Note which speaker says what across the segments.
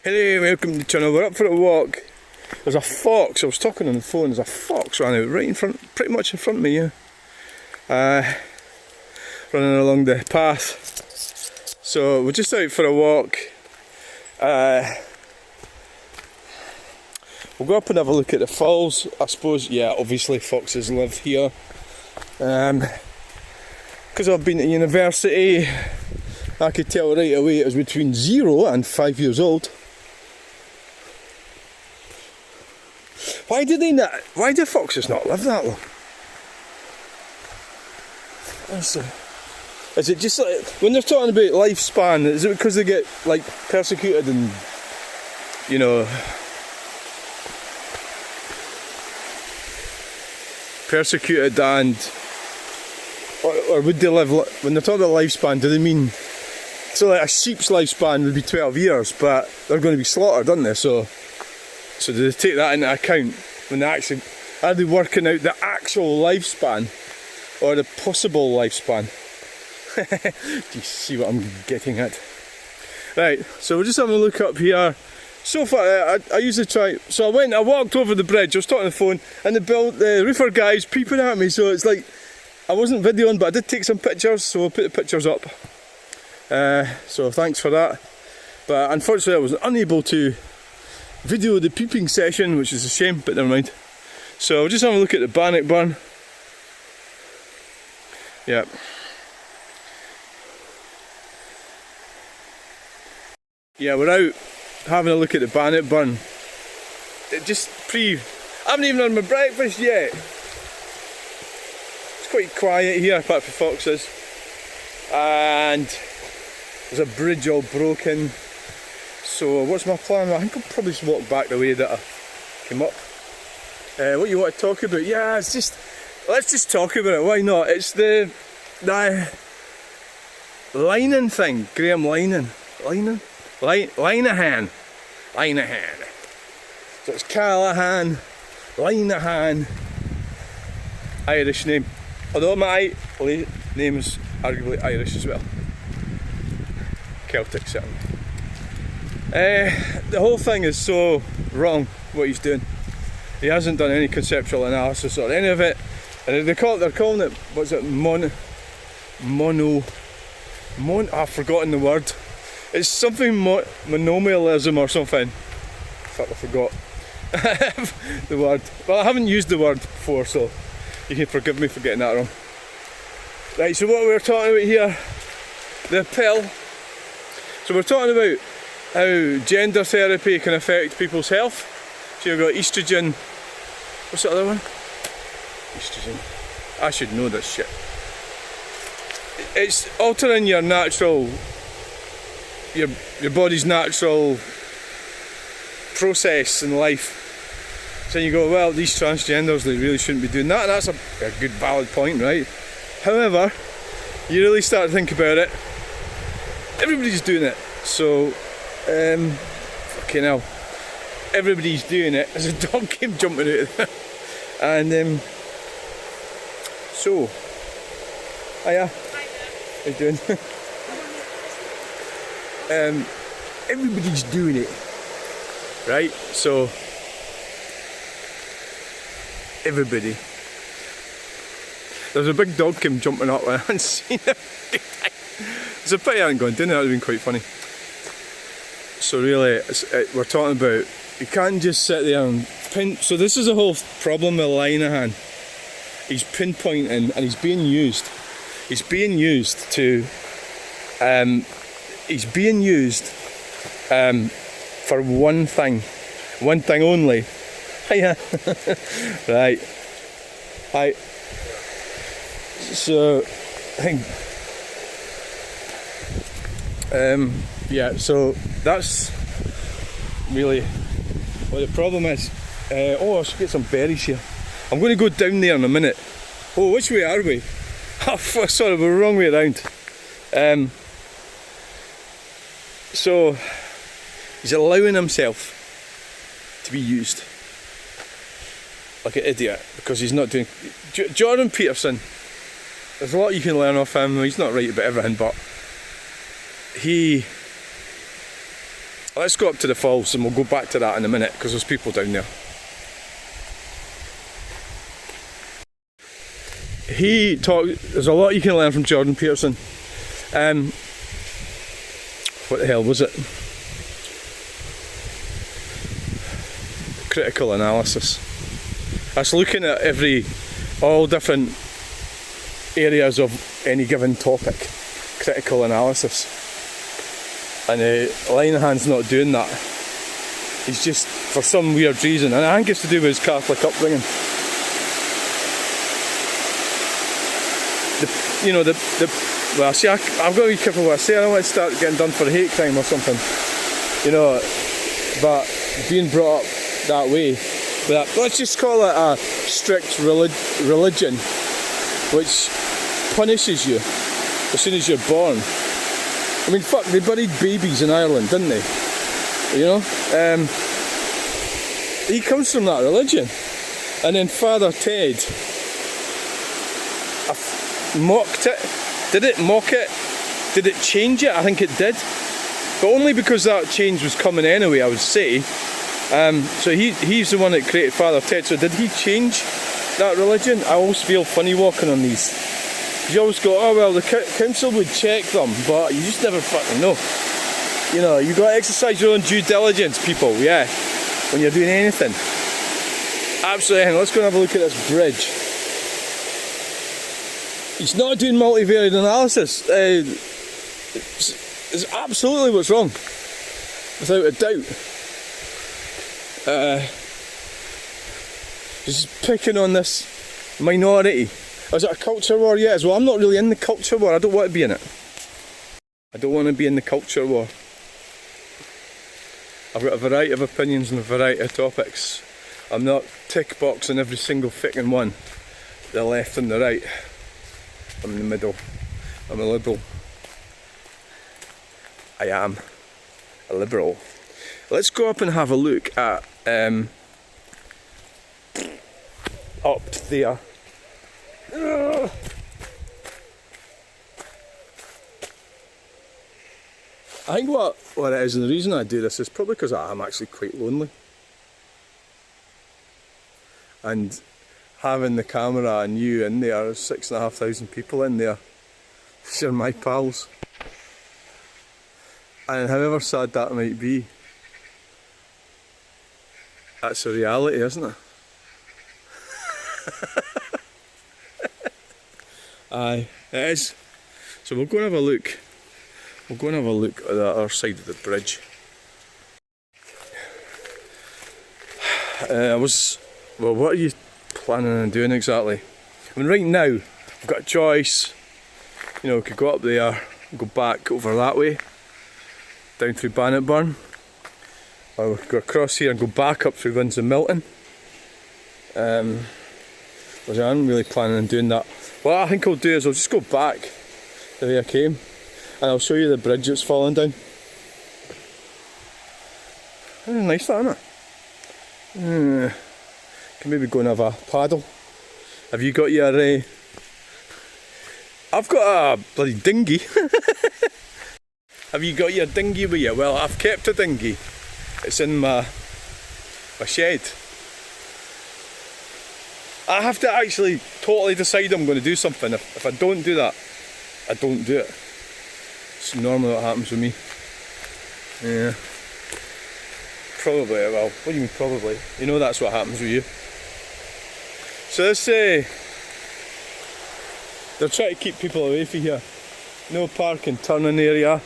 Speaker 1: Hey, welcome to the channel. We're up for a walk. There's a fox. I was talking on the phone. There's a fox ran out right in front, pretty much in front of me. Yeah, running along the path. So we're just out for a walk. We'll go up and have a look at the falls. I suppose. Yeah, obviously foxes live here. Because I've been to university, I could tell right away it was between 0 and 5 years old. Why do they not? Why do foxes not live that long? Is it just like when they're talking about lifespan? Is it because they get like persecuted and or would they live when they're talking about lifespan? Do they mean so like a sheep's lifespan would be 12 years, but they're going to be slaughtered, aren't they? So do they take that into account when they actually, are they working out the actual lifespan or the possible lifespan? Do you see what I'm getting at? Right, so we're just having a look up here. So far, I usually try, so I walked over the bridge, I was talking on the phone, and the roofer guy's peeping at me, so it's like, I wasn't videoing, but I did take some pictures, so we'll put the pictures up. So thanks for that. But unfortunately I was unable to video the peeping session, which is a shame, but never mind. So we'll just have a look at the Bannockburn. Yeah. Yeah, we're out having a look at the Bannockburn. I haven't even had my breakfast yet. It's quite quiet here, apart from foxes. And there's a bridge all broken. So what's my plan? I think I'll probably just walk back the way that I came up. What you want to talk about? Yeah, let's just talk about it. Why not? It's the Linehan thing. Graham Linehan. Linehan. So it's Callaghan, Linehan. Irish name. Although my name is arguably Irish as well. Celtic certainly. The whole thing is so wrong what he's doing. He hasn't done any conceptual analysis or any of it. And they're calling it, what's it, I've forgotten the word. It's something monomialism or something. Fuck, I forgot the word. Well, I haven't used the word before, so you can forgive me for getting that wrong. Right, so what we're talking about here, the pill. So we're talking about how gender therapy can affect people's health. So you've got estrogen. What's the other one? Estrogen. I should know this shit. It's altering your natural, your body's natural process in life. So you go, well, these transgenders, they really shouldn't be doing that. And that's a good valid point, right? However, you really start to think about it, everybody's doing it. So fucking hell, everybody's doing it. There's a dog came jumping out of there. And so hiya. How you doing? Everybody's doing it, right? So everybody, there's a big dog came jumping up and I hadn't seen it. It's a pity I hadn't gone down there. That would have been quite funny. So really, we're talking about, you can't just sit there and pin. So this is the whole problem with Linehan. He's pinpointing and he's being used. He's being used to. He's being used for one thing only. Hiya. Right. Hi. So I think. Yeah, so that's really what the problem is. I should get some berries here. I'm going to go down there in a minute. Oh, which way are we? Oh, sorry, we're the wrong way around. So he's allowing himself to be used like an idiot because he's not doing. Jordan Peterson, there's a lot you can learn off him. He's not right about everything, but he Let's go up to the falls and we'll go back to that in a minute because there's people down there. There's a lot you can learn from Jordan Peterson. What the hell was it? Critical analysis. That's looking at all different areas of any given topic. Critical analysis. And Linehan's not doing that. He's just, for some weird reason, and I think it's to do with his Catholic upbringing. Well, see, I've got to be careful what I say. I don't want to start getting done for a hate crime or something, but being brought up that way, let's just call it a strict religion which punishes you as soon as you're born. I mean, fuck, they buried babies in Ireland, didn't they? He comes from that religion. And then Father Ted mocked it. Did it mock it? Did it change it? I think it did. But only because that change was coming anyway, I would say. So he's the one that created Father Ted. So did he change that religion? I always feel funny walking on these. You always go, oh well, the council would check them, but you just never fucking know. You got to exercise your own due diligence, people, yeah, when you're doing anything. Absolutely. Let's go and have a look at this bridge. He's not doing multivariate analysis. It's absolutely what's wrong, without a doubt. He's picking on this minority. Is it a culture war? Yeah, well, I'm not really in the culture war. I don't want to be in it. I don't want to be in the culture war. I've got a variety of opinions on a variety of topics. I'm not tick boxing every single fucking one. The left and the right. I'm in the middle. I'm a liberal. I am a liberal. Let's go up and have a look at up there. I think what it is, and the reason I do this is probably because I'm actually quite lonely. And having the camera and you in there, 6,500 people in there, these are my pals. And however sad that might be, that's a reality, isn't it? Aye, it is. So we'll go and have a look. We'll go and have a look at the other side of the bridge. Well, what are you planning on doing exactly? I mean, right now, we've got a choice. We could go up there, go back over that way, down through Bannockburn. Or we could go across here and go back up through Windsor Milton. I'm really planning on doing that. What I think I'll do is I'll just go back the way I came and I'll show you the bridge that's falling down. Nice that, isn't it? Can maybe go and have a paddle. Have you got your... I've got a bloody dinghy. Have you got your dinghy with you? Well, I've kept a dinghy. It's in my shed. I have to actually totally decide I'm going to do something. If I don't do that, I don't do it. It's normally what happens with me. Yeah. Probably, well, what do you mean probably? That's what happens with you. So let's say they're trying to keep people away from here. No parking, turning area.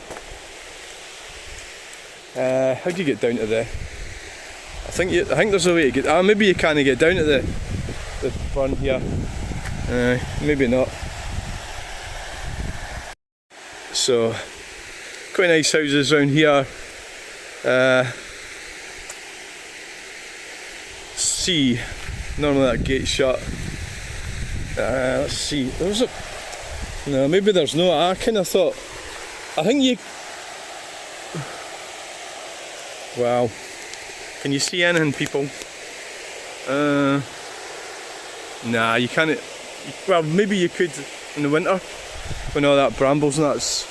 Speaker 1: How do you get down to there? I think there's a way to get. Maybe you can't get down to the burn here. Maybe not. So quite nice houses around here. See, normally that gate's shut. Let's see. No, maybe there's no. I kind of thought. I think you. Wow. Can you see anything, people? Nah, you can't. Well, maybe you could in the winter when all that brambles and that's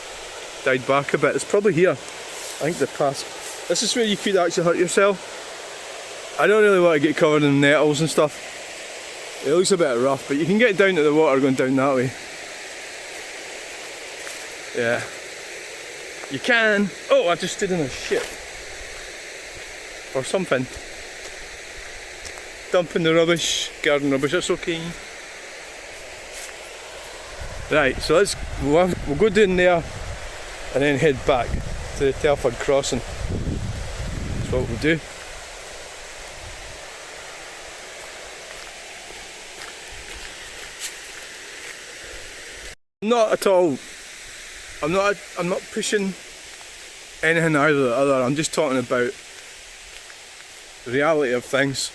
Speaker 1: died back a bit. It's probably here. I think the path. This is where you could actually hurt yourself. I don't really want to get covered in nettles and stuff. It looks a bit rough, but you can get down to the water going down that way. Yeah. You can. Oh, I just stood in a shit. Or something. Dumping the rubbish, garden rubbish, that's okay. Right, so we'll go down there and then head back to the Telford crossing. That's what we'll do. Not at all. I'm not pushing anything either or the other. I'm just talking about the reality of things.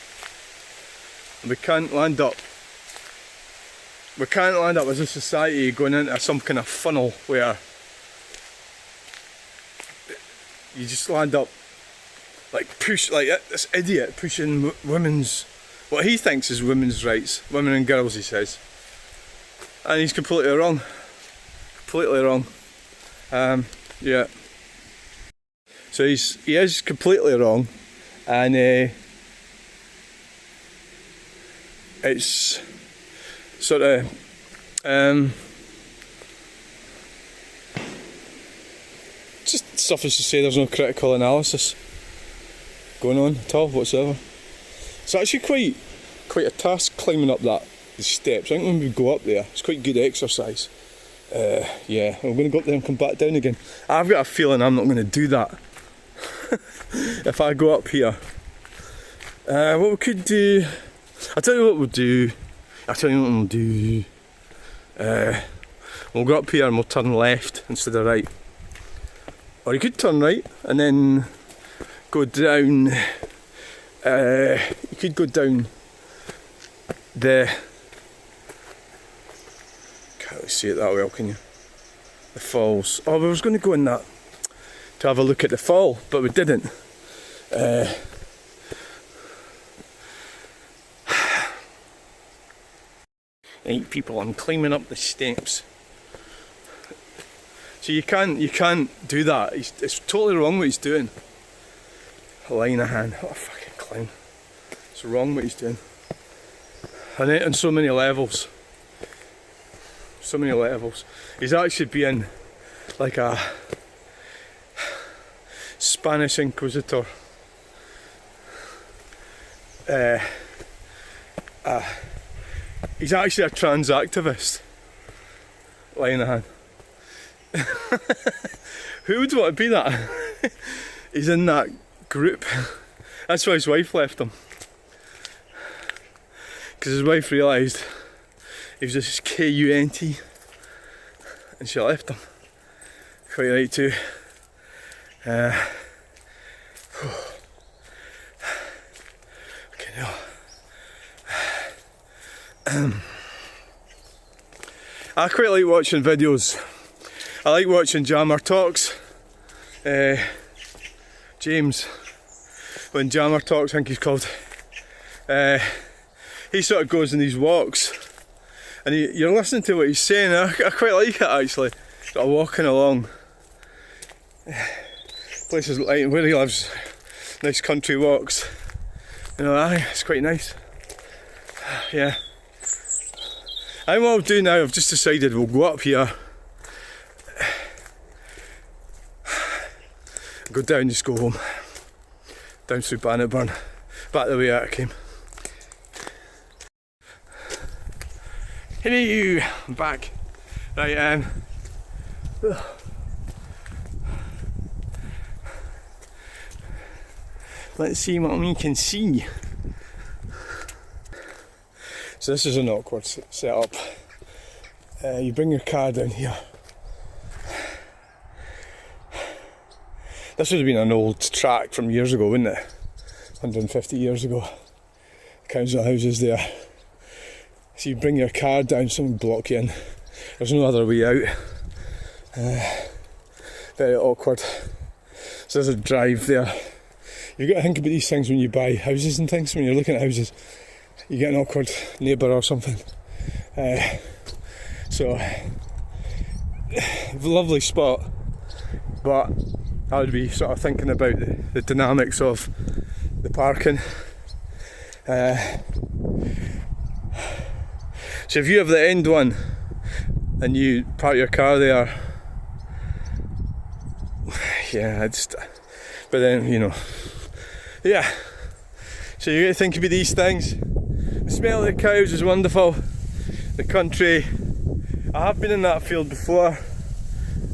Speaker 1: We can't land up as a society going into some kind of funnel where you just land up like this idiot pushing what he thinks is women's rights, women and girls, he says, and he's completely wrong. Yeah. So he is completely wrong, and it's sort of just suffice to say there's no critical analysis going on at all whatsoever. It's actually quite a task climbing up the steps. I think when we go up there, it's quite good exercise. Yeah, I'm going to go up there and come back down again. I've got a feeling I'm not going to do that if I go up here. What we could do, I'll tell you what we'll do. We'll go up here and we'll turn left instead of right. Or you could turn right and then go down. You could go down the. Can't really see it that well, can you? The falls. Oh, we was going to go in that to have a look at the fall, but we didn't. Right, people, I'm climbing up the steps. So you can't do that. It's totally wrong what he's doing. Linehan, what a fucking clown. It's wrong what he's doing. And it on so many levels. So many levels. He's actually being like a Spanish Inquisitor. He's actually a trans activist. Linehan. Who would want to be that? He's in that group. That's why his wife left him. Because his wife realised he was just KUNT and she left him. Quite right too. Okay, now. I quite like watching videos. I like watching Jammer Talks. James, when Jammer Talks, I think he's called. He sort of goes in these walks, and you're listening to what he's saying. I quite like it actually. Sort of walking along places like where he lives, nice country walks. You know, it's quite nice. Yeah. And what I'll do now, I've just decided we'll go up here, go down, just go home, down through Bannockburn, back the way out I came. Hello, I'm back. Right, let's see what we can see. So this is an awkward setup. You bring your car down here. This would have been an old track from years ago, wouldn't it? 150 years ago. Council houses there. So you bring your car down, someone block you in. There's no other way out. Very awkward. So there's a drive there. You've got to think about these things when you buy houses and things, when you're looking at houses. You get an awkward neighbour or something. So, lovely spot, but I would be sort of thinking about the dynamics of the parking. So if you have the end one and you park your car there, yeah, but then, you know, yeah. So you got to think about these things. The smell of the cows is wonderful. The country. I have been in that field before.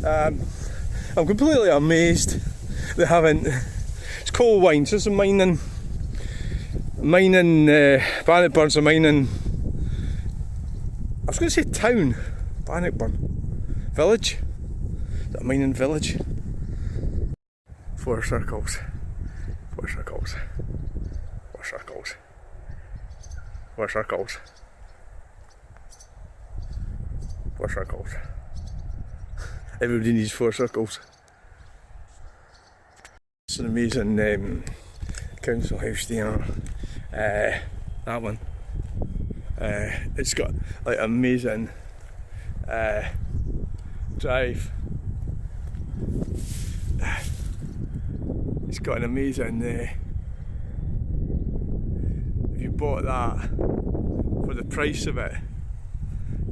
Speaker 1: I'm completely amazed they haven't. It's coal mines. There's a mining. Bannockburn's a mining. I was going to say town. Bannockburn. Village. Is that a mining village? 4 circles. 4 circles. 4 circles. 4 circles. 4 circles. Everybody needs 4 circles. It's an amazing council house there. That one. It's got like amazing drive. It's got an amazing. If you bought that for the price of it,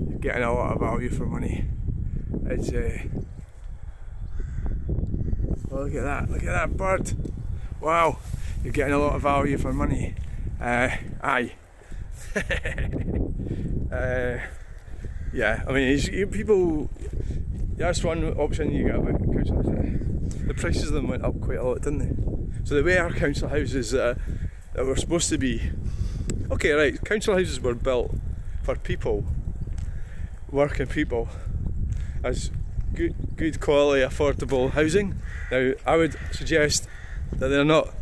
Speaker 1: you're getting a lot of value for money. It's oh, look at that! Look at that bird! Wow, you're getting a lot of value for money. Aye. Yeah, I mean, people. That's one option you get about council houses. The prices of them went up quite a lot, didn't they? So the way our council houses that were supposed to be, okay, right, council houses were built for people, working people, as good quality, affordable housing. Now, I would suggest that they're not.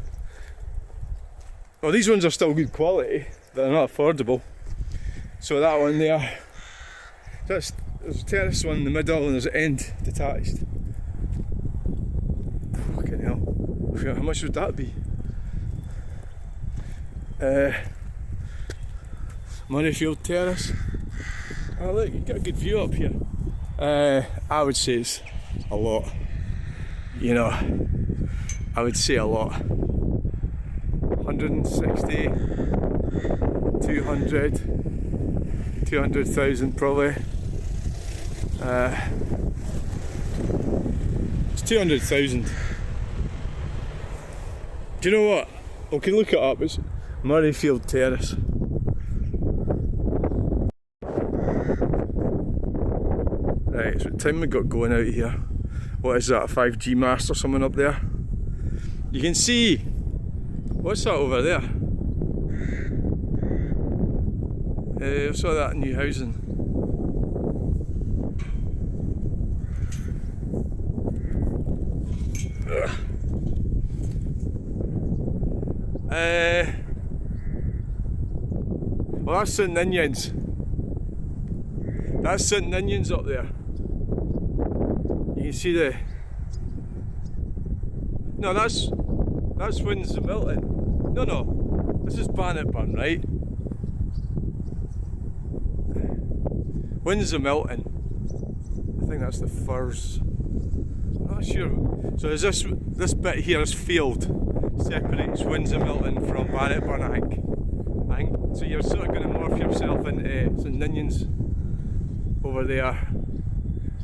Speaker 1: Well, these ones are still good quality, but they're not affordable. So that one there, there's a terrace one in the middle and there's an end detached. Fucking hell. How much would that be? Murrayfield Terrace. Oh look, you got a good view up here. I would say it's a lot. You know, I would say a lot. 160, 200, 200,000 probably. It's 200,000. Do you know what? We can look it up. It's Murrayfield Terrace. Right, so what time we got going out here? What is that, a 5G mast or something up there? You can see, what's that over there? I saw that new housing. Well, that's St Ninians. That's St Ninians up there. You can see the. No, that's Windsor Milton. No, this is Bannockburn, right? Windsor Milton. I think that's the Firs. I'm not sure. So is this bit here is field separates Windsor Milton from Bannockburn, I think. So you're sort of going to morph yourself into St Ninians over there.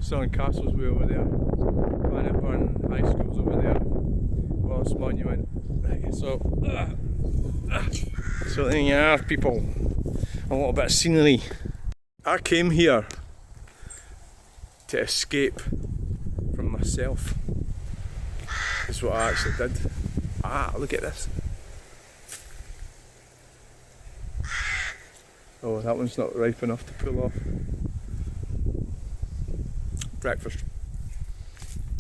Speaker 1: Southern Castle's way over there. Bannockburn High School's over there. Wallace Monument. Right, so there you are, people. A little bit of scenery. I came here to escape from myself. That's what I actually did. Look at this. Oh, that one's not ripe enough to pull off. Breakfast.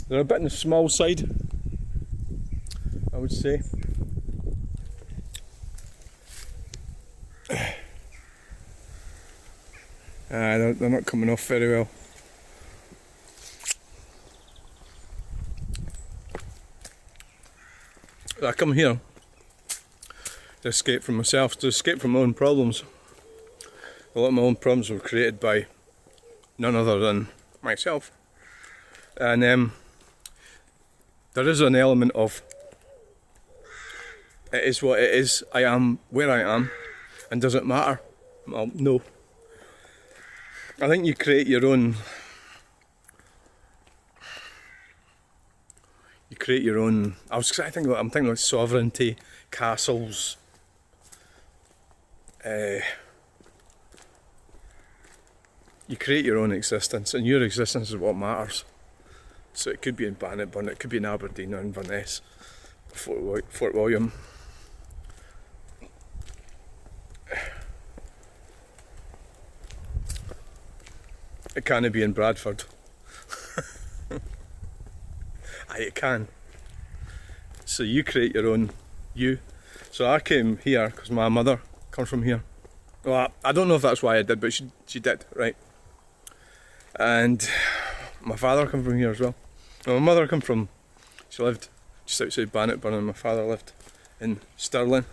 Speaker 1: They're a bit on the small side, I would say. They're not coming off very well. I come here to escape from myself, to escape from my own problems. A lot of my own problems were created by none other than myself. And there is an element of it is what it is, I am where I am, and does it matter? Well, no. I think you create your own. You create your own. I'm thinking like sovereignty, castles. You create your own existence, and your existence is what matters. So it could be in Bannockburn, it could be in Aberdeen or Inverness, Fort William. It can't be in Bradford. Aye, it can. So you create your own you. So I came here because my mother comes from here. Well, I don't know if that's why I did, but she did, right? And my father come from here as well. Well, my mother come from, she lived just outside Bannockburn, and my father lived in Stirling.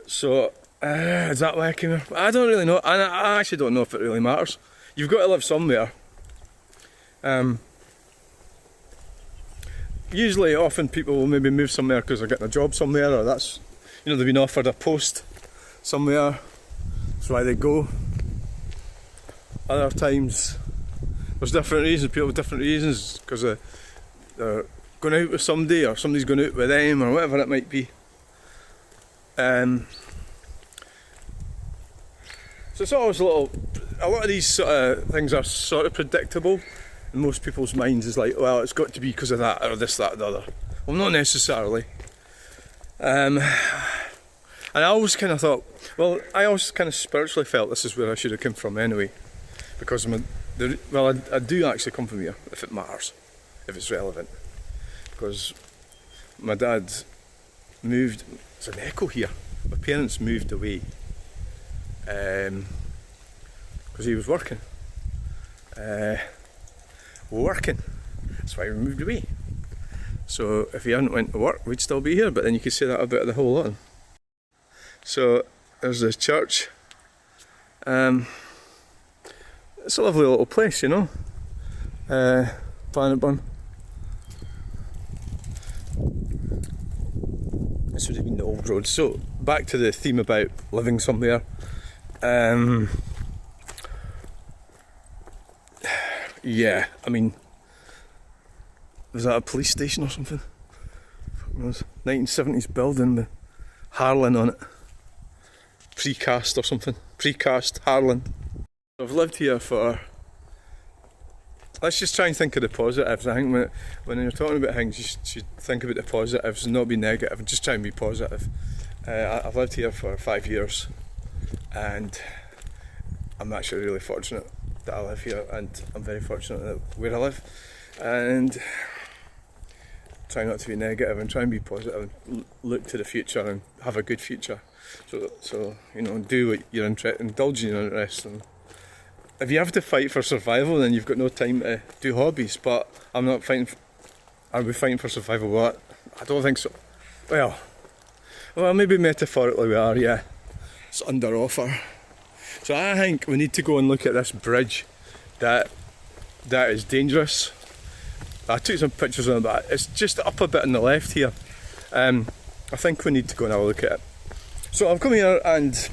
Speaker 1: So, is that why I came here? I don't really know, and I actually don't know if it really matters. You've got to live somewhere. Usually, often people will maybe move somewhere because they're getting a job somewhere, or that's, they've been offered a post somewhere. That's why they go. Other times, there's different reasons. People have different reasons because they're going out with somebody, or somebody's going out with them, or whatever it might be. So it's always a lot of these sort of things are sort of predictable in most people's minds. Is like, well, it's got to be because of that, or this, that, or the other. Well, not necessarily. And I always kind of thought, well, I always kind of spiritually felt this is where I should have come from anyway, because I do actually come from here, if it matters, if it's relevant, because my dad moved. There's an echo here. My parents moved away because he was working. That's why we moved away. So if he hadn't went to work, we'd still be here. But then you could say that about the whole lot. So there's this church. It's a lovely little place, Bannockburn. This would have been the old road. So back to the theme about living somewhere. Yeah, I mean, was that a police station or something? Fuck knows. 1970s building with Harlan on it. Precast or something. Precast Harlan. I've lived here for. Let's just try and think of the positives. I think when you're talking about things, you should think about the positives and not be negative, and just try and be positive. I've lived here for 5 years, and I'm actually really fortunate that I live here, and I'm very fortunate that where I live, and try not to be negative and try and be positive and look to the future and have a good future. So do what you're interested in, indulge in your interests. And if you have to fight for survival, then you've got no time to do hobbies. But I'm not fighting. Are we fighting for survival? What? I don't think so. Well, maybe metaphorically we are. Yeah, it's under offer. So I think we need to go and look at this bridge that is dangerous. I took some pictures of it, but it's just up a bit on the left here. I think we need to go and have a look at it. So I've come here, and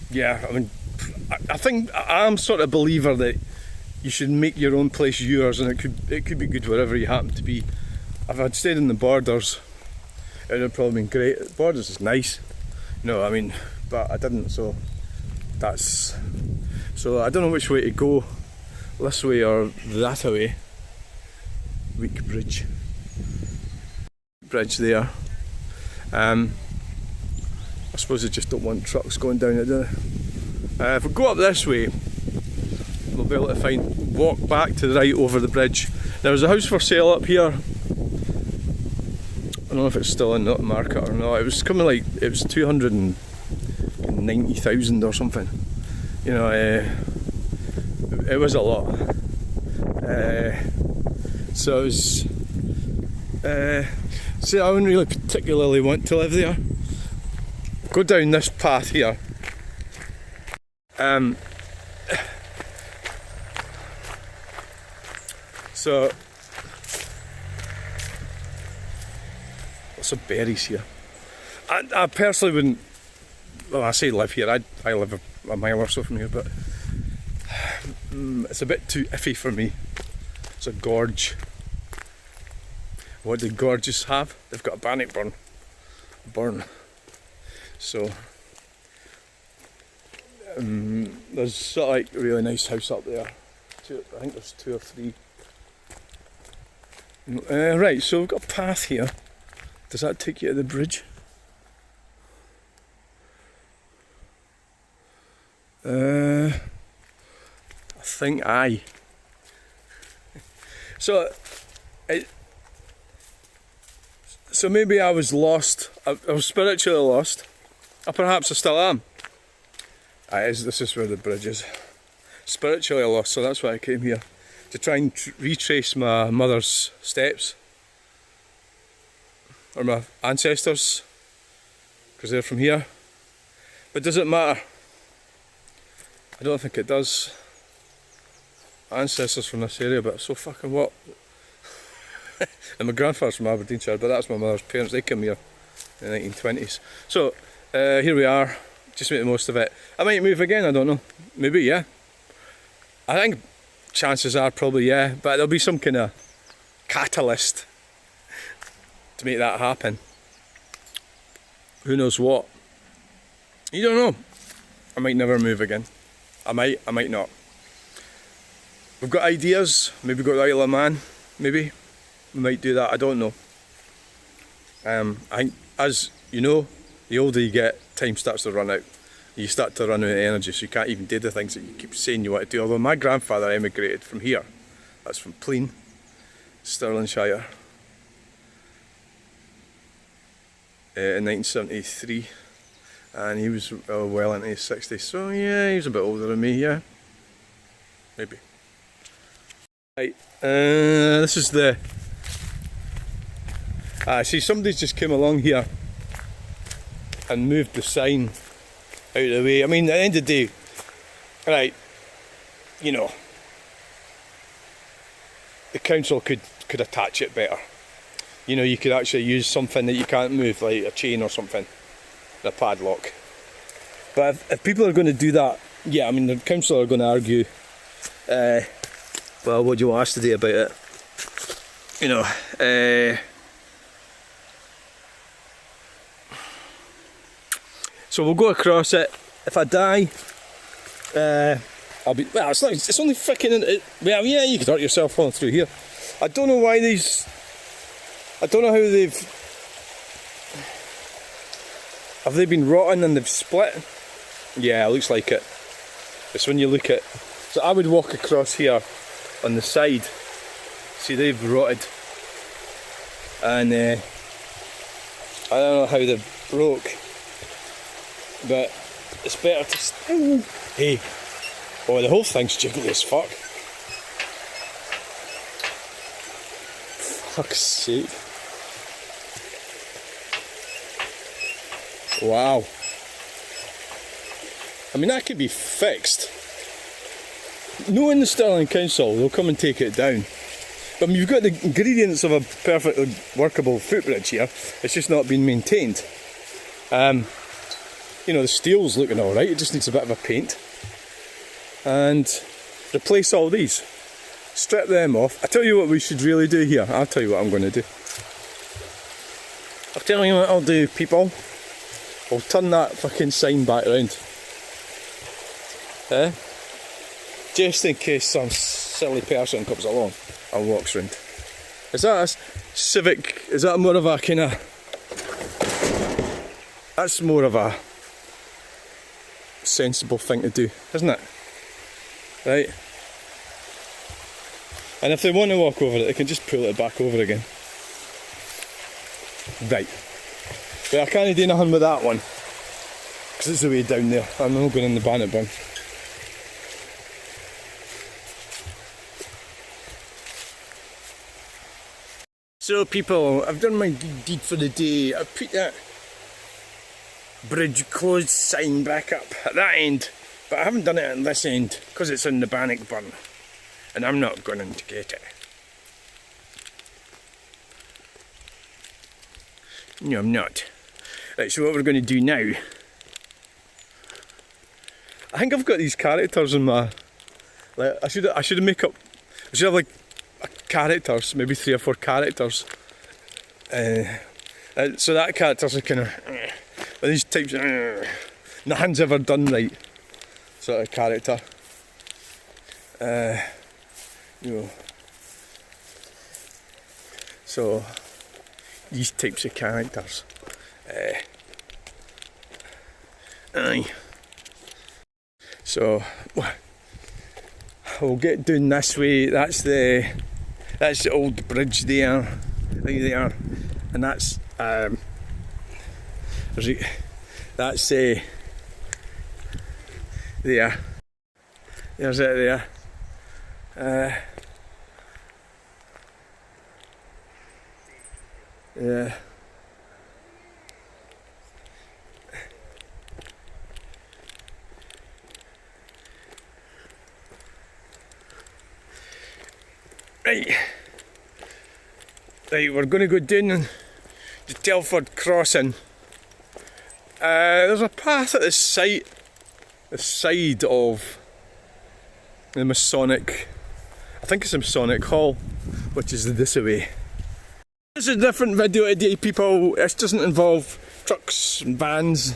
Speaker 1: yeah, I mean, I think I'm sort of a believer that you should make your own place yours, and it could be good wherever you happen to be. If I'd stayed in the Borders, it would have probably been great. The Borders is nice, but I didn't, so I don't know which way to go, this way or that way. Weak bridge there. I suppose I just don't want trucks going down it, do I? If we go up this way, we'll be able to walk back to the right over the bridge. There's a house for sale up here. I don't know if it's still in the market or not. It was coming it was 290,000 or something. It was a lot. So I wouldn't really particularly want to live there. Go down this path here. So lots of berries here. I personally wouldn't, well, I say live here, I live a mile or so from here, but it's a bit too iffy for me. It's a gorge. What do gorges have? They've got a Bannockburn burn. So there's sort of like a really nice house up there. I think there's 2 or 3. Right, so we've got a path here. Does that take you to the bridge? I think aye. So maybe I was lost. I was spiritually lost. Or perhaps I still am. This is where the bridge is. Spiritually lost, so that's why I came here. To try and retrace my mother's steps. Or my ancestors. Because they're from here. But does it matter? I don't think it does. My ancestors from this area, but so fucking what? And my grandfather's from Aberdeenshire, but that's my mother's parents. They came here in the 1920s. So here we are. Just make the most of it. I might move again, I don't know. Maybe, yeah. I think chances are probably, yeah. But there'll be some kind of catalyst to make that happen. Who knows what? You don't know. I might never move again. I might not. We've got ideas. Maybe go to Isle of Man. Maybe. We might do that. I don't know. I think, as you know, the older you get, time starts to run out. You start to run out of energy, so you can't even do the things that you keep saying you want to do. Although my grandfather emigrated from here. That's from Plean, Stirlingshire, in 1973. And he was well into his 60s. So yeah, he was a bit older than me, yeah. Maybe. Right, this is the... see, somebody's just came along here and moved the sign out of the way. I mean, at the end of the day, right, you know, the council could attach it better. You know, you could actually use something that you can't move, like a chain or something, a padlock. But if people are going to do that, yeah, I mean, the council are going to argue, well, what do you want us to do about it? You know, so we'll go across it. If I die, I'll be, well, it's only freaking, well, yeah, you could hurt yourself falling through here. I don't know why I don't know how have they been rotten and they've split? Yeah, it looks like it. It's when you look at, so I would walk across here on the side. See, they've rotted. And I don't know how they've broke. But it's better to hey, oh, the whole thing's jiggly as fuck. Fuck's sake. Wow. I mean, that could be fixed. Knowing the Stirling Council, they'll come and take it down. But I mean, you've got the ingredients of a perfectly workable footbridge here. It's just not been maintained. You know, the steel's looking alright, it just needs a bit of a paint. And replace all these. Strip them off. I tell you what we should really do here. I'll tell you what I'm going to do. I'll tell you what I'll do, people. I'll turn that fucking sign back around. Just in case some silly person comes along and walks round. Is that a civic, is that more of a kind of, that's more of a sensible thing to do, isn't it? Right? And if they want to walk over it, they can just pull it back over again. Right. But I can't do nothing with that one, because it's the way down there. I'm not going in the Bannockburn. So people, I've done my deed for the day. I've put that bridge closed sign back up at that end, but I haven't done it at this end because it's in the Bannockburn and I'm not going to get it. No, I'm not. Right, so what we're going to do now... I think I've got these characters in my... Like, I should have like characters, maybe 3 or 4 characters. So that character's a kind of... these types of... nothing's ever done right sort of character. You know. So, these types of characters. Aye. So, we'll get down this way. That's the old bridge there, right there, and that's there. There's it there. Yeah. Right, we're going to go down the Telford crossing. There's a path at the side of the Masonic, I think it's the Masonic Hall, which is this way. It's a different video today, people. This doesn't involve trucks and vans.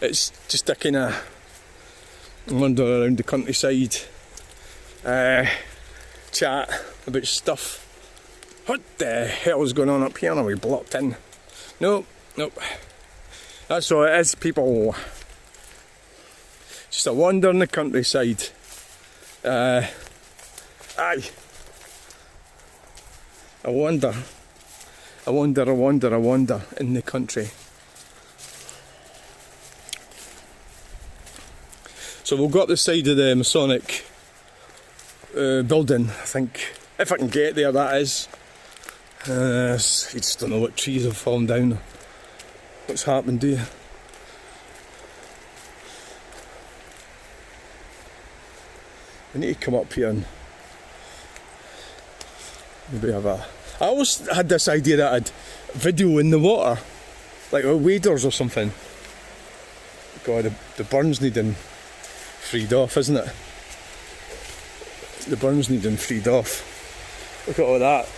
Speaker 1: It's just a kind of wander around the countryside, chat about stuff. What the hell is going on up here? Are we blocked in? Nope. That's all it is, people. Just a wander in the countryside. Aye. A wander in the country. So we'll go up the side of the Masonic building, I think. If I can get there, that is. You just don't know what trees have fallen down or what's happened, do you? I need to come up here and maybe have a... I always had this idea that I'd video in the water, like with waders or something. God, the burn's needing freed off, isn't it? The burn's needing freed off. Look at all that.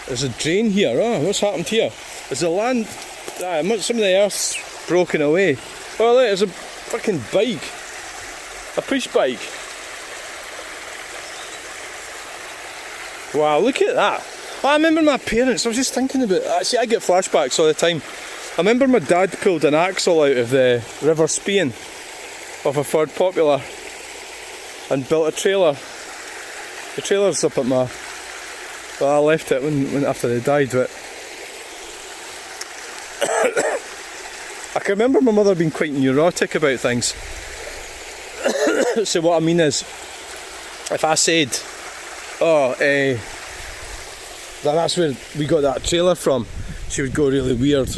Speaker 1: There's a drain here. Oh, what's happened here? There's a land... some of the earth's broken away. Oh look, there's a fucking bike. A push bike. Wow, look at that. Oh, I remember my parents, I was just thinking about... See, I get flashbacks all the time. I remember my dad pulled an axle out of the River Spean of a Ford Popular and built a trailer. The trailer's up at my... Well, I left it when after they died, but... I can remember my mother being quite neurotic about things. So what I mean is, if I said, that's where we got that trailer from, she would go really weird.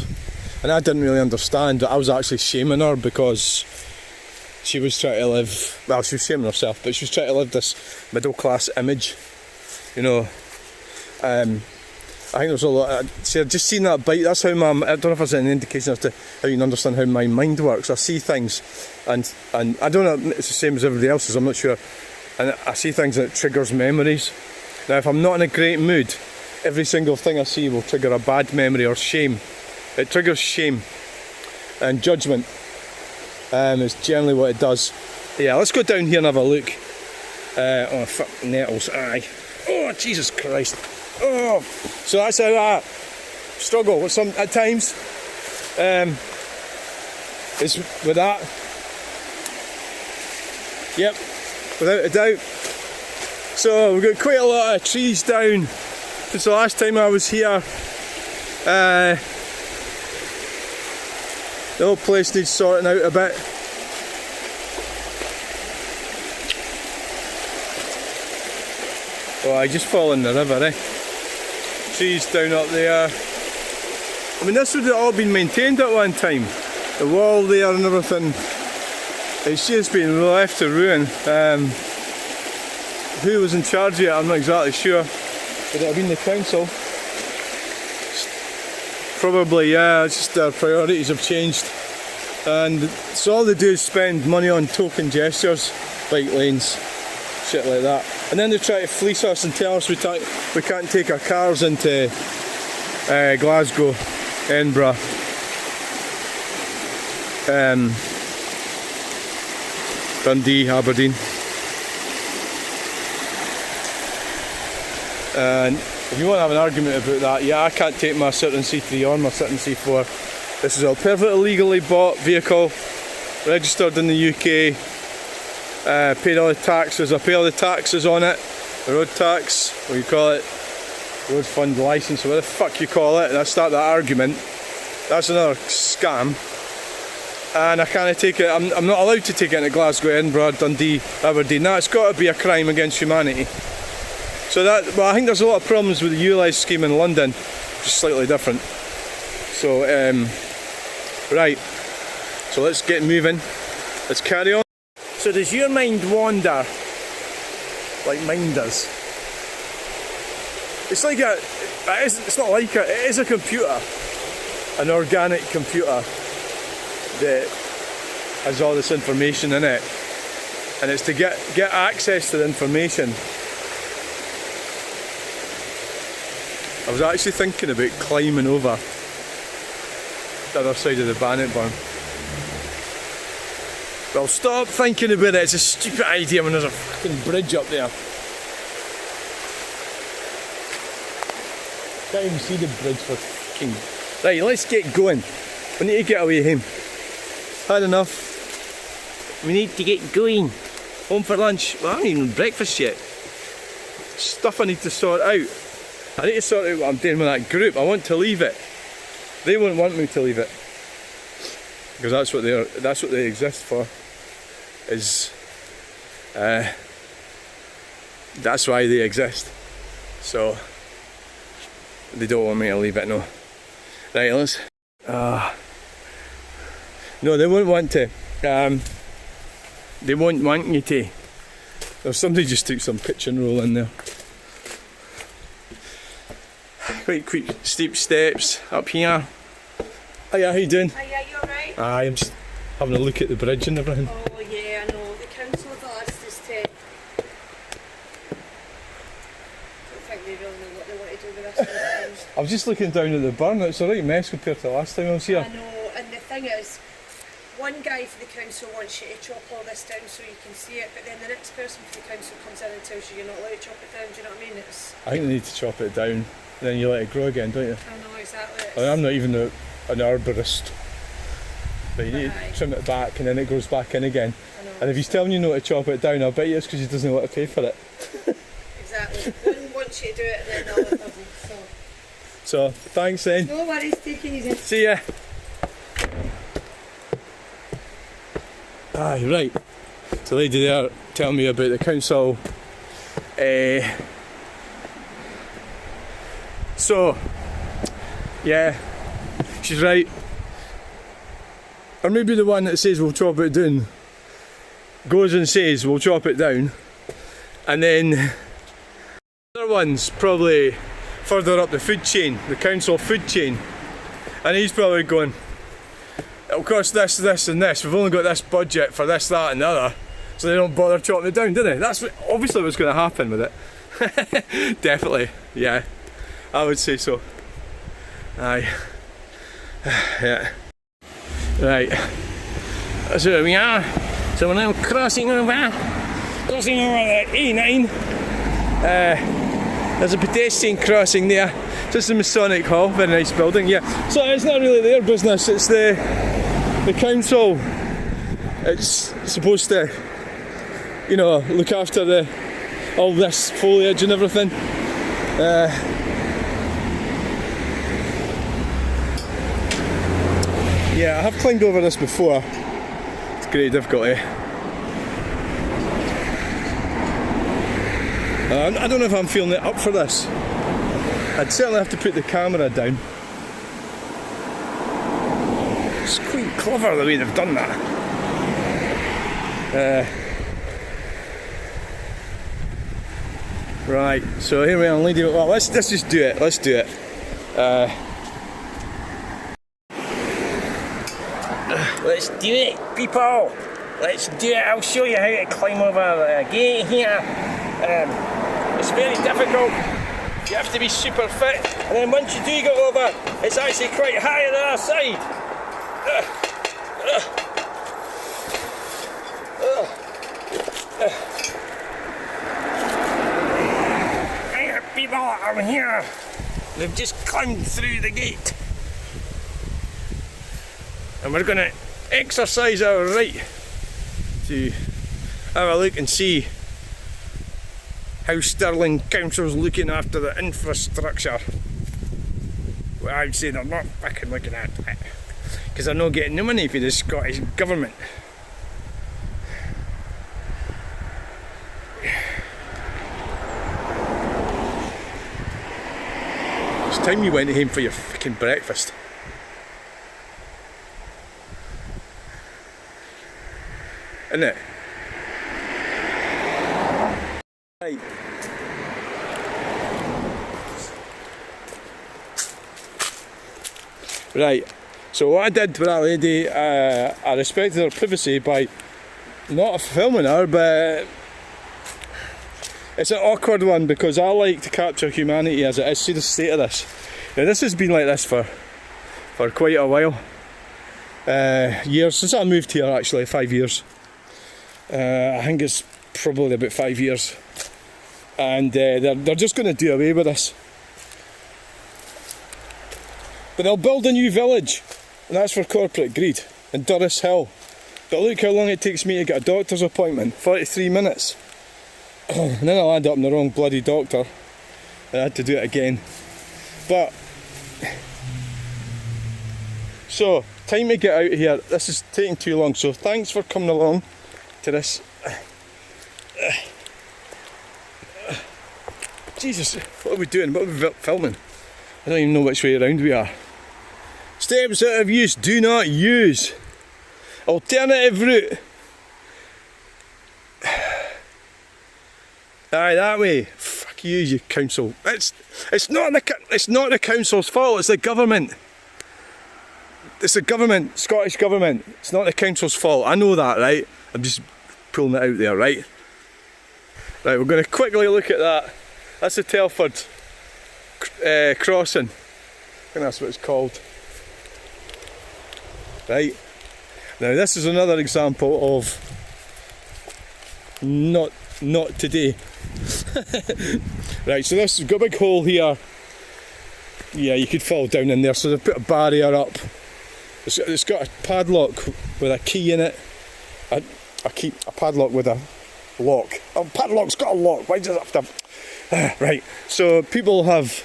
Speaker 1: And I didn't really understand, but I was actually shaming her because she was trying to live, well, she was shaming herself, but she was trying to live this middle class image, you know. I think there's a lot. See, I've just seen that bike. That's how I don't know if there's any indication as to how you can understand how my mind works. I see things, and I don't know. It's the same as everybody else's. I'm not sure. And I see things and it triggers memories. Now, if I'm not in a great mood, every single thing I see will trigger a bad memory or shame. It triggers shame and judgment. It's generally what it does. Yeah, let's go down here and have a look. Oh, fuck, nettles. Aye. Oh, Jesus Christ. Oh, so that's how I struggle with some at times. Is with that. Yep, without a doubt. So we've got quite a lot of trees down since the last time I was here. The whole place needs sorting out a bit. Oh, I just fall in the river, eh? Trees down up there. I mean, this would have all been maintained at one time. The wall there and everything. It's just been left to ruin. Who was in charge of it, I'm not exactly sure. Would it have been the council? Probably, yeah, it's just their priorities have changed. And so all they do is spend money on token gestures, bike lanes, shit like that. And then they try to fleece us and tell us we can't take our cars into Glasgow, Edinburgh, Dundee, Aberdeen. And if you want to have an argument about that, yeah, I can't take my Citroen C3 or my Citroen C4. This is a perfectly legally bought vehicle, registered in the UK, paid all the taxes. I pay all the taxes on it, the road tax, what do you call it, road fund licence, what the fuck you call it, and I start that argument. That's another scam. And I can't take it, I'm not allowed to take it into Glasgow, Edinburgh, Dundee, Aberdeen. That's got to be a crime against humanity. So well, I think there's a lot of problems with the ULEZ scheme in London, which is slightly different. So, right, so let's get moving, let's carry on. So does your mind wander, like mine does? It's like it's not like it is a computer, an organic computer that has all this information in it, and it's to get access to the information. I was actually thinking about climbing over the other side of the Bannockburn. Well, stop thinking about it, it's a stupid idea when there's a fucking bridge up there. Can't even see the bridge for fucking... Right, let's get going. We need to get away home. Had enough. We need to get going. Home for lunch. Well, I haven't even had breakfast yet. Stuff I need to sort out. I need to sort out what I'm doing with that group. I want to leave it. They won't want me to leave it. Because that's what they exist for. That's why they exist. So they don't want me to leave it, no. Right, let's no, they won't want to. They won't want you to. Or somebody just took some pitch and roll in there. Quite quick steep steps up here. Hiya, how you doing?
Speaker 2: Hiya, you alright?
Speaker 1: Aye, I'm just having a look at the bridge and everything.
Speaker 2: Oh yeah, I know. The council have asked us to... I don't think they really know what they want to do with this.
Speaker 1: I was just looking down at the burn, it's a right mess compared to last time I was here.
Speaker 2: I know, and the thing is, one guy for the council wants you to chop all this down so you can see it, but then the next person for the council comes in and tells you you're not allowed to chop it down, do you know what I mean?
Speaker 1: I think they need to chop it down, then you let it grow again, don't you?
Speaker 2: I know, exactly.
Speaker 1: I'm not even an arborist. But you need to trim it back and then it goes back in again. And if he's telling you not to chop it down, I'll bet you it's because he doesn't want to pay for it.
Speaker 2: Exactly. One wants you to do it and then the other doesn't.
Speaker 1: So, thanks then.
Speaker 2: No worries, take it easy.
Speaker 1: See ya. Aye, right. So the lady there telling me about the council. So, yeah, she's right. Or maybe the one that says we'll chop it down goes and says we'll chop it down, and then the other one's probably further up the food chain, the council food chain, and he's probably going, it'll cost this, this and this, we've only got this budget for this, that and the other, so they don't bother chopping it down, do they? That's obviously what's going to happen with it. Definitely, yeah, I would say so. Aye. Yeah. Right. So here we are. So we're now crossing over the A9. There's a pedestrian crossing there. This is the Masonic Hall, very nice building, yeah. So it's not really their business, it's the council. It's supposed to, you know, look after all this foliage and everything. Yeah, I have climbed over this before. It's great difficulty. I don't know if I'm feeling it up for this. I'd certainly have to put the camera down. It's quite clever the way they've done that. Right, so here we are, lady. Well, let's just do it. Let's do it.
Speaker 3: Let's do it, people. Let's do it. I'll show you how to climb over the gate here. It's very difficult. You have to be super fit, and then once you do get over, it's actually quite high on the other side. Hiya, people, I'm here. We've just climbed through the gate, and we're going to exercise our right to have a look and see how Stirling Council's looking after the infrastructure. Well, I'd say they're not fucking looking at it, because they're not getting the money for the Scottish Government. It's time you went home for your fucking breakfast. Isn't it? Right. Right, so what I did with that lady, I respected her privacy by not filming her, but it's an awkward one because I like to capture humanity as it is. See the state of this. Now this has been like this for quite a while. Years, since I moved here actually, 5 years. I think it's probably about 5 years. And they're just going to do away with this. But they'll build a new village, and that's for corporate greed, in Durris Hill. But look how long it takes me to get a doctor's appointment, 43 minutes. And then I'll end up in the wrong bloody doctor. I had to do it again. But, so, time to get out of here. This is taking too long, so thanks for coming along to this. Jesus, what are we doing? What are we filming? I don't even know which way around we are. Steps out of use, do not use. Alternative route. Aye, that way. Fuck you council. It's not the council's fault. It's the government. It's the government, Scottish government. It's not the council's fault. I know that, right? I'm just pulling it out there, right? Right, we're going to quickly look at that. That's the Telford crossing. I think that's what it's called. Right. Now this is another example of not today. Right, so this, we've got a big hole here. Yeah, you could fall down in there, so they've put a barrier up. It's got a padlock with a key in it. A padlock with a lock. A padlock's got a lock, why does it have to... Right, so people have...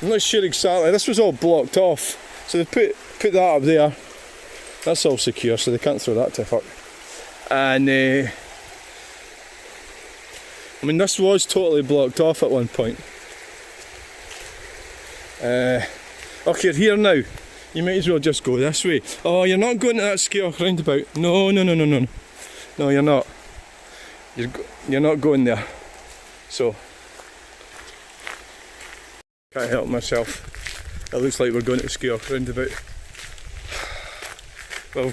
Speaker 3: I'm not sure exactly, this was all blocked off. So they put that up there. That's all secure, so they can't throw that to fuck. And I mean, this was totally blocked off at one point. Okay, you're here now. You might as well just go this way. Oh, you're not going to that scale roundabout. No. No, you're not. You're not going there. So, can't help myself. It looks like we're going to scale roundabout. Well,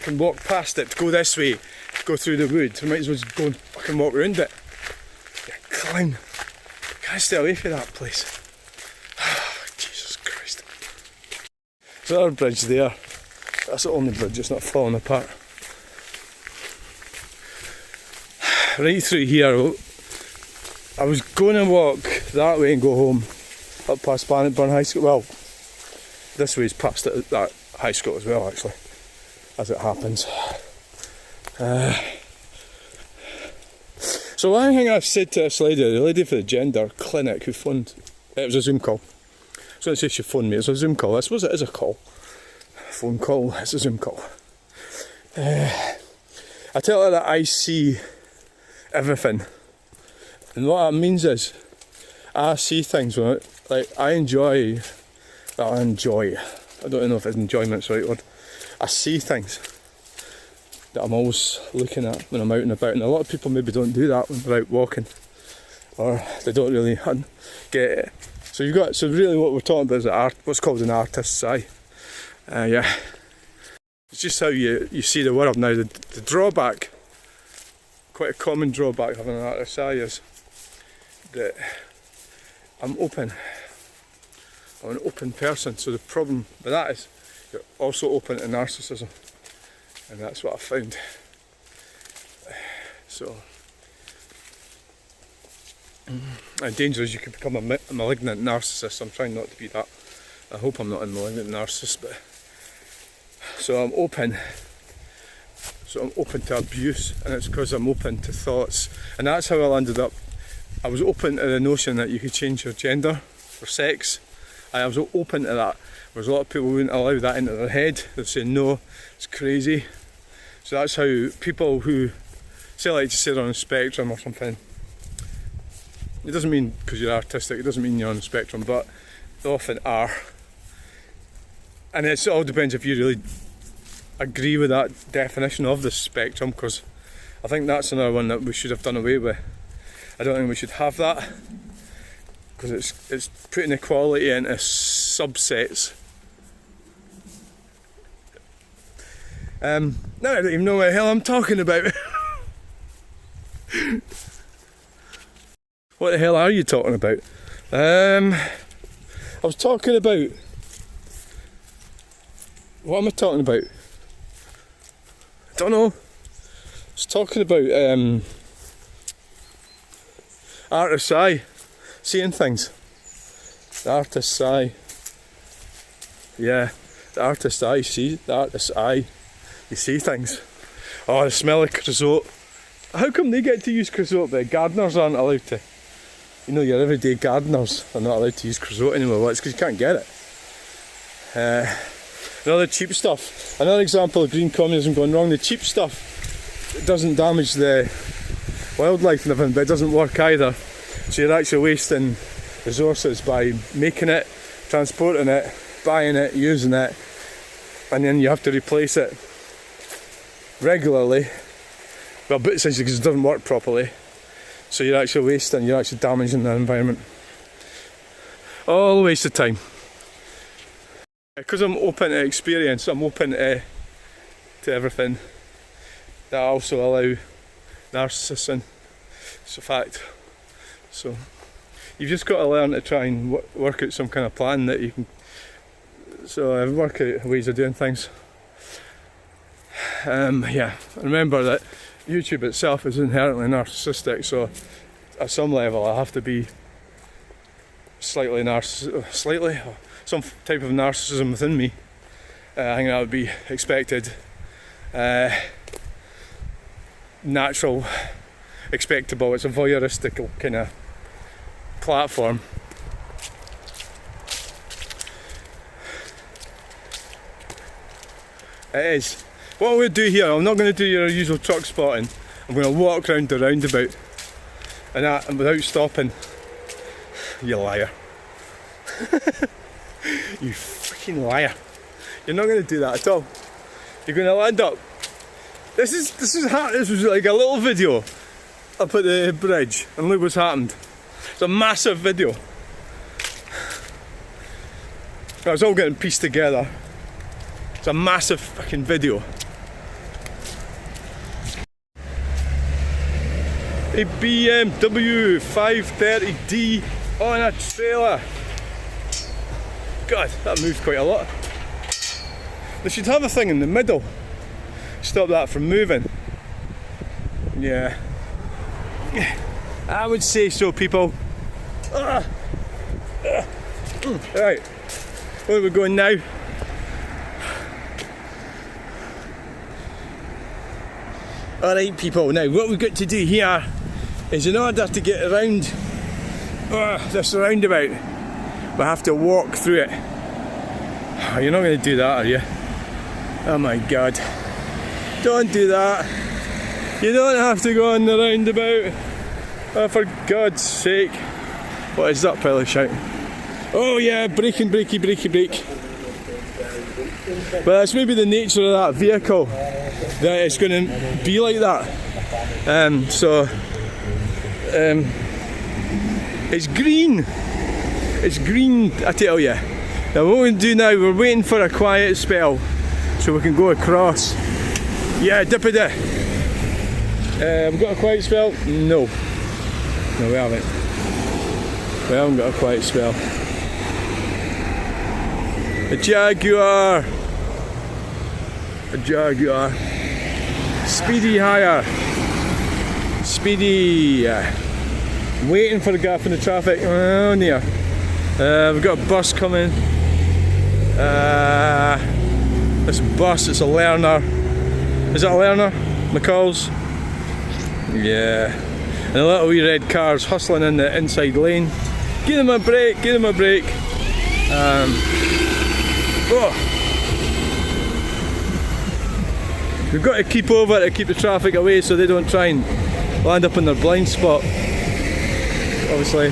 Speaker 3: can walk past it, go this way, go through the wood. We might as well just go and fucking walk around it. Yeah, climb. Can't stay away from that place. Jesus Christ. There's another bridge there. That's the only bridge, it's not falling apart. Right through here, I was going to walk that way and go home, up past Bannockburn High School. Well, this way's past that high school as well, actually, as it happens. So one thing I've said to this lady, the lady for the gender clinic who phoned, it was a Zoom call. I was going to say she phoned me, it was a Zoom call. I suppose it is a call. Phone call, it's a Zoom call. I tell her that I see everything. And what that means is, I see things, like I enjoy, I don't know if it's enjoyment's the right word. I see things that I'm always looking at when I'm out and about, and a lot of people maybe don't do that when they're out walking, or they don't really get it. So really what we're talking about is what's called an artist's eye. Yeah. It's just how you see the world now. The drawback, quite a common drawback having an RSI is that I'm open. I'm an open person, so the problem with that is you're also open to narcissism, and that's what I found. So, and danger is you could become a malignant narcissist. I'm trying not to be that. I hope I'm not a malignant narcissist, but so I'm open. So I'm open to abuse, and it's because I'm open to thoughts, and that's how I landed up. I was open to the notion that you could change your gender for sex. I was open to that. There's a lot of people who wouldn't allow that into their head. They'd say no, it's crazy. So that's how people who say, like to say they're on the spectrum or something. It doesn't mean because you're artistic, it doesn't mean you're on the spectrum, but they often are. And it all depends if you really agree with that definition of the spectrum, because I think that's another one that we should have done away with. I don't think we should have that, because it's putting equality into subsets. Now I don't even know what the hell I'm talking about. What the hell are you talking about? I was talking about... What am I talking about? I don't know. I was talking about artist's eye, seeing things. The artist's eye. Yeah, the artist's eye, see? The artist's eye. You see things. Oh, the smell of creosote. How come they get to use creosote but gardeners aren't allowed to? You know, your everyday gardeners are not allowed to use creosote anymore. Well, it's because you can't get it. Another cheap stuff. Another example of green communism going wrong. The cheap stuff doesn't damage the wildlife and everything, but it doesn't work either. So you're actually wasting resources by making it, transporting it, buying it, using it, and then you have to replace it regularly. Well, but essentially because it doesn't work properly. So you're actually wasting, you're actually damaging the environment. All a waste of time. Because I'm open to experience, I'm open to everything. That I also allow narcissism. It's a fact. So you've just got to learn to try and work out some kind of plan that you can. So I work out ways of doing things. Yeah, remember that YouTube itself is inherently narcissistic, so at some level I have to be slightly some type of narcissism within me. I think that would be expected, natural, expectable. It's a voyeuristic kind of platform. It is. What I'm going to do here, I'm not going to do your usual truck spotting. I'm going to walk round the roundabout, and without stopping. You liar. You freaking liar. You're not going to do that at all. You're going to land up. This was like a little video up at the bridge, and look what's happened. It's a massive video. It's all getting pieced together. It's a massive fucking video. A BMW 530D on a trailer. God, that moved quite a lot. They should have a thing in the middle. Stop that from moving. Yeah. I would say so, people. Right. Where are we going now? Alright, people, now what we've got to do here is, in order to get around this roundabout, we have to walk through it. Oh, you're not going to do that, are you? Oh my god. Don't do that. You don't have to go on the roundabout. Oh, for God's sake. What is that pile of shout? Oh yeah, braking, brakey, brakey, brake. But that's maybe the nature of that vehicle, that it's going to be like that. It's green. It's green, I tell you. Now what we're going to do now, we're waiting for a quiet spell. so we can go across. Yeah, dippy day. We've got a quiet spell? No. No, we haven't. We haven't got a quiet spell. A Jaguar. A Jaguar. Speedy higher. Speedy. Waiting for a gap in the traffic. Oh, near. We've got a bus coming. This bus, it's a learner. Is that a learner? McCall's? Yeah. And the little wee red car's hustling in the inside lane. Give them a break, give them a break. We've got to keep over to keep the traffic away so they don't try and land up in their blind spot. Obviously.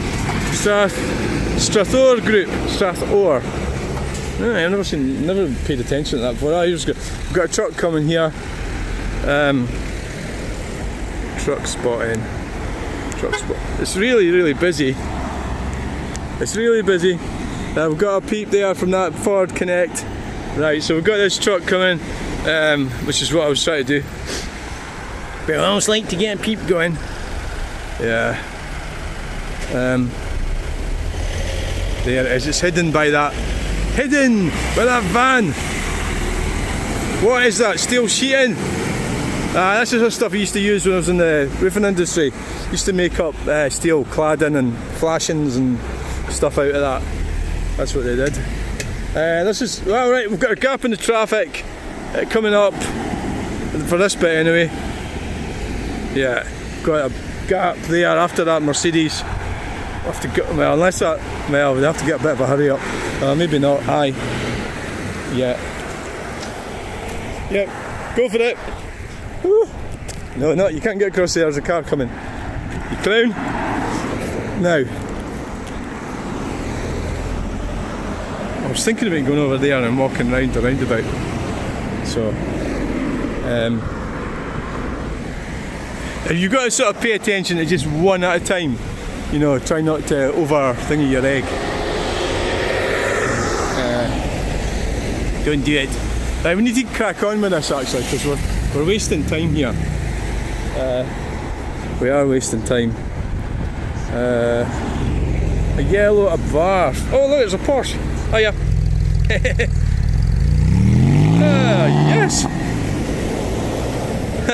Speaker 3: Strathore Group. Strathore. I've never paid attention to that before. We've got a truck coming here. Truck spotting. Truck spot. It's really busy. It's really busy. We've got a peep there from that Ford Connect. Right, so we've got this truck coming, which is what I was trying to do. But I almost like to get a peep going. Yeah. There it is. It's hidden by that. Hidden by that van. What is that? Steel sheeting? This is the stuff I used to use when I was in the roofing industry. Used to make up steel cladding and flashings and stuff out of that. That's what they did. This is, well, right, we've got a gap in the traffic coming up for this bit anyway. Yeah, got a gap there after that Mercedes. We'll have to go, well, unless that, well, we'd have to get a bit of a hurry up. Maybe not. Aye. Yeah. Yep. Go for it. Woo. No, you can't get across there. There's a car coming. You clown. Now. I was thinking about going over there and walking round the roundabout. So. You've got to sort of pay attention to just one at a time. You know, try not to over thingy your egg. Don't do it. Right, we need to crack on with this actually, because we're wasting time here. We are wasting time. A yellow, a bar. Oh look, there's a Porsche. Oh yeah. Yes.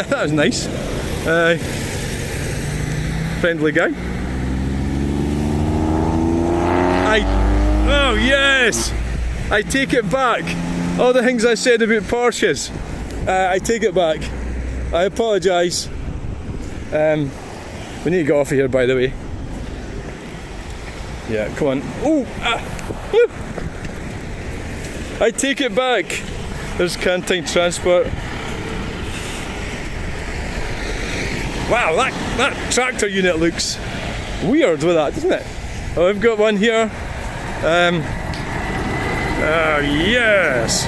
Speaker 3: That was nice. Friendly guy. Oh yes! I take it back. All the things I said about Porsches, I take it back. I apologise. We need to get off of here, by the way. Yeah, come on. Oh! I take it back. There's Cantine Transport. Wow, that tractor unit looks weird with that, doesn't it? Oh, I've got one here. Yes!